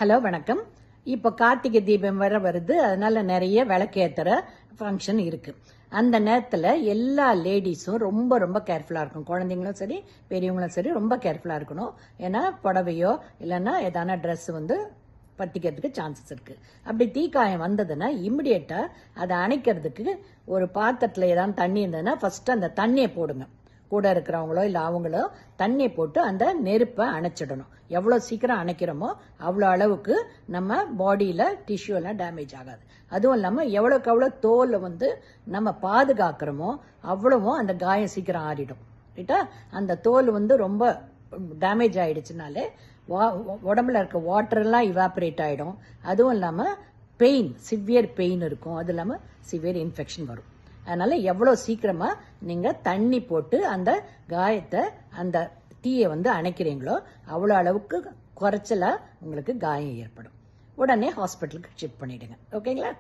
Hello வணக்கம். இப்போ கார்த்திகை தீபம் வர வருது, அதனால நிறைய விளக்கேத்துற ஃபங்க்ஷன் இருக்கு. அந்த நேரத்தில் எல்லா லேடிஸும் ரொம்ப ரொம்ப கேர்ஃபுல்லாக இருக்கும். குழந்தைங்களும் சரி பெரியவங்களும் சரி ரொம்ப கேர்ஃபுல்லாக இருக்கணும். ஏன்னா புடவையோ இல்லைன்னா ஏதான ட்ரெஸ் பற்றிக்கிறதுக்கு சான்சஸ் இருக்கு. அப்படி தீக்காயம் வந்ததுன்னா இம்மிடியட்டா அதை அணைக்கிறதுக்கு ஒரு பாத்திரத்தில் ஏதாவது தண்ணி இருந்ததுன்னா ஃபர்ஸ்ட் அந்த தண்ணியை போடுங்க. கூட இருக்கிறவங்களோ இல்லை அவங்களோ தண்ணியை போட்டு அந்த நெருப்பை அணைச்சிடணும். எவ்வளோ சீக்கிரம் அணைக்கிறோமோ அவ்வளோ அளவுக்கு நம்ம பாடியில் டிஷ்யூ எல்லாம் டேமேஜ் ஆகாது. அதுவும் இல்லாமல் எவ்வளோக்கு எவ்வளோ தோலை நம்ம பாதுகாக்கிறோமோ அவ்வளவும் அந்த காயம் சீக்கிரம் ஆறிடும். ரைட்டா? அந்த தோல் ரொம்ப டேமேஜ் ஆயிடுச்சுனாலே உடம்புல இருக்க வாட்டர் எல்லாம் இவாபரேட் ஆகிடும். அதுவும் இல்லாமல் சிவியர் பெயின் இருக்கும். அது இல்லாமல் சிவியர் இன்ஃபெக்ஷன் வரும். அதனால எவ்வளோ சீக்கிரமா நீங்க தண்ணி போட்டு அந்த காயத்தை அந்த தீயை அணைக்கிறீங்களோ அவ்வளோ அளவுக்கு குறைச்சலா உங்களுக்கு காயம் ஏற்படும். உடனே ஹாஸ்பிட்டலுக்கு ஷிஃப்ட் பண்ணிடுங்க. ஓகேங்களா?